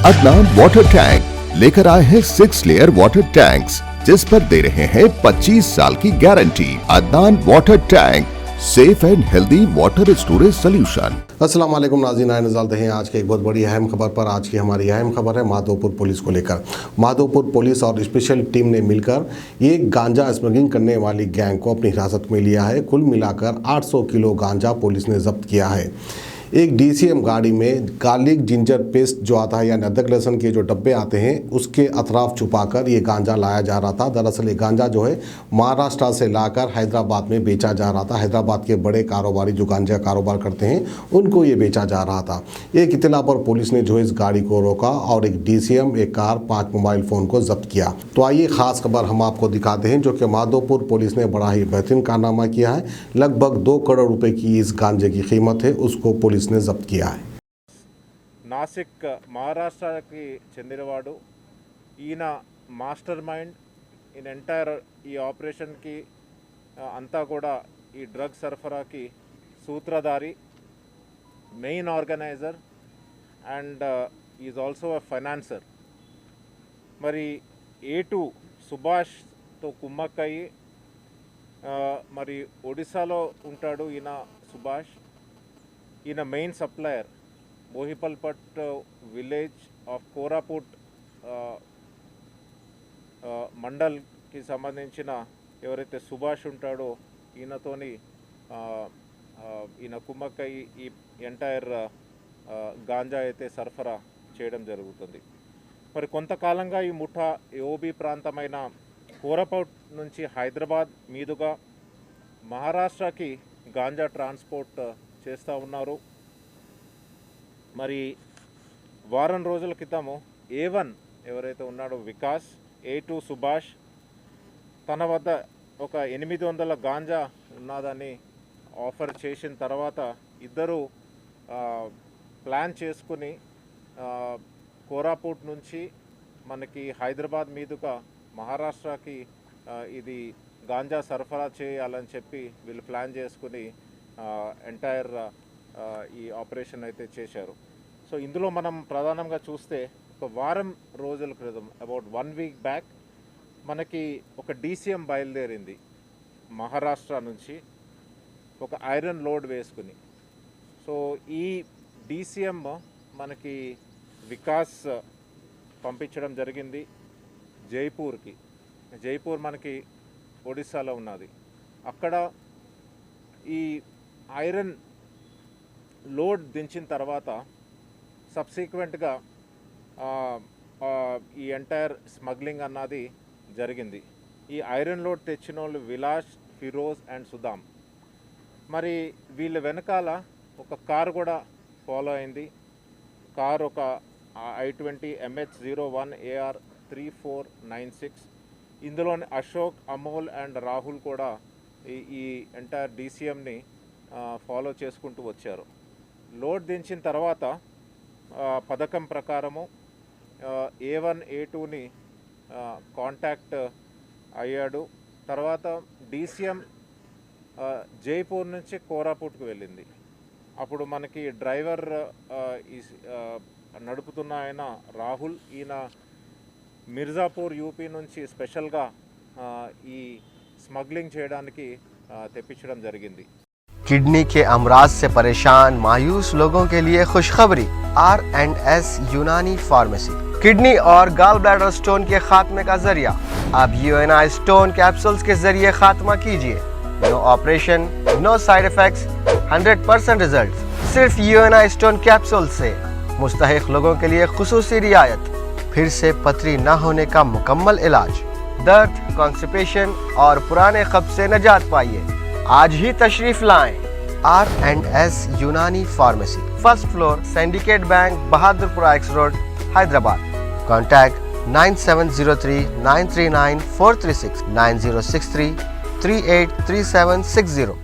Adnan water tank लेकर आए हैं 6 लेयर वाटर टैंक्स जिस पर दे रहे हैं 25 साल की guarantee. Adnan water tank, safe and healthy water storage solution. अस्सलाम वालेकुम नाज़रीन, आए नज़र हैं आज के एक बहुत बड़ी अहम खबर पर। आज की हमारी अहम खबर है माधोपुर पुलिस को लेकर। माधोपुर पुलिस और स्पेशल टीम ने मिलकर एक गांजा स्मगलिंग करने वाली गैंग को अपनी हिरासत में लिया है। कुल मिलाकर 800 किलो गांजा पुलिस ने जब्त किया है। एक DCM गाड़ी में गार्लिक जिंजर पेस्ट जो आता है यानी अदरक लहसुन के जो डब्बे आते हैं उसके अतराफ छुपाकर ये गांजा लाया जा रहा था। दरअसल ये गांजा जो है महाराष्ट्र से लाकर हैदराबाद में बेचा जा रहा था। हैदराबाद के बड़े कारोबारी जो गांजा कारोबार करते हैं उनको ये बेचा जा रहा था। एक इत्तला पर पुलिस ने जो है इस गाड़ी को रोका और एक DCM, एक कार, 5 मोबाइल फ़ोन को जब्त किया। तो आइए ख़ास खबर हम आपको दिखाते हैं जो कि माधोपुर पुलिस ने बड़ा ही बेहतरीन कारनामा किया है। लगभग 2 करोड़ रुपए की इस गांजे की कीमत है, उसको पुलिस ने जब्त किया है। నాసిక్ మహారాష్ట్రకి చెందినవాడు ఈయన మాస్టర్ మైండ్ ఇన్ ఎంటైర్ ఈ ఆపరేషన్కి అంతా కూడా ఈ డ్రగ్ సరఫరాకి సూత్రధారి, main organiser and is also a financier. మరి A2 సుభాష్తో కుమ్మక్కయ్యి మరి ఒడిశాలో ఉంటాడు ఈయన సుభాష్. ఈయన main supplier Bohipalpat village of Koraput మండల్కి సంబంధించిన ఎవరైతే సుభాష్ ఉంటాడో ఈయనతోని ఈయన కుమ్మక్కయ్యి ఈ ఎంటైర్ గాంజా అయితే సరఫరా చేయడం జరుగుతుంది. మరి కొంతకాలంగా ఈ ముఠా OB ప్రాంతమైన కోరాపుట్ నుంచి హైదరాబాద్ మీదుగా మహారాష్ట్రకి గాంజా ట్రాన్స్పోర్ట్ చేస్తూ ఉన్నారు. మరి వారం రోజుల క్రితము A1 ఎవరైతే ఉన్నాడో వికాస్, A2 సుభాష్ తన వద్ద ఒక 800 గాంజా ఉన్నదని ఆఫర్ చేసిన తర్వాత ఇద్దరు ప్లాన్ చేసుకుని కోరాపుట్ నుంచి మనకి హైదరాబాద్ మీదుగా మహారాష్ట్రకి ఇది గాంజా సరఫరా చేయాలని చెప్పి వీళ్ళు ప్లాన్ చేసుకుని ఎంటైర్ ఈ ఆపరేషన్ అయితే చేశారు. సో ఇందులో మనం ప్రధానంగా చూస్తే ఒక వారం రోజుల క్రితం, అబౌట్ 1 వీక్ బ్యాక్, మనకి ఒక DCM బయలుదేరింది మహారాష్ట్ర నుంచి ఒక ఐరన్ లోడ్ వేసుకుని. సో ఈ DCM మనకి వికాస్ పంపించడం జరిగింది జైపూర్కి. జైపూర్ మనకి ఒడిశాలో ఉన్నది. అక్కడ ఈ ఐరన్ లోడ్ దించిన తర్వాత సబ్సిక్వెంట్గా ఈ ఎంటైర్ స్మగ్లింగ్ అన్నది జరిగింది. ఈ ఐరన్ లోడ్ తెచ్చిన వాళ్ళు విలాస్, ఫిరోజ్ అండ్ సుదామ్. మరి వీళ్ళ వెనకాల ఒక కారు కూడా ఫాలో అయింది. కార్ ఒక I-20 MH01 AR 3496. ఇందులోని అశోక్, అమోల్ అండ్ రాహుల్ కూడా ఈ ఎంటైర్ DCMని ఫాలో చేసుకుంటూ వచ్చారు. లోడ్ దించిన తర్వాత పథకం ప్రకారము A1 A2ని కాంటాక్ట్ అయ్యాడు. తర్వాత DCM జైపూర్ నుంచి కోరాపుట్కు వెళ్ళింది. అప్పుడు మనకి డ్రైవర్ నడుపుతున్న ఆయన రాహుల్, ఈయన మిర్జాపూర్ UP నుంచి స్పెషల్గా ఈ స్మగ్లింగ్ చేయడానికి తెప్పించడం జరిగింది. किडनी के अमराज से परेशान मायूस लोगों के लिए खुशखबरी। R&S यूनानी फार्मेसी किडनी और गॉल ब्लैडर स्टोन के खात्मे का जरिया। अब UNI स्टोन कैप्सूल्स के जरिए खात्मा कीजिए। No operation, no side effects, 100% result. सिर्फ UNI स्टोन कैप्सूल से मुस्तहिक लोगों के लिए खुसूसी रियायत। फिर से पथरी न होने का मुकम्मल इलाज। दर्द, कॉन्स्टिपेशन और पुराने कब्ज से निजात पाइए। आज ही तशरीफ लाएं। R&S यूनानी pharmacy, first floor, syndicate bank, Bahadurpura X road, Hyderabad. Contact 9703 939 436 9063 383760।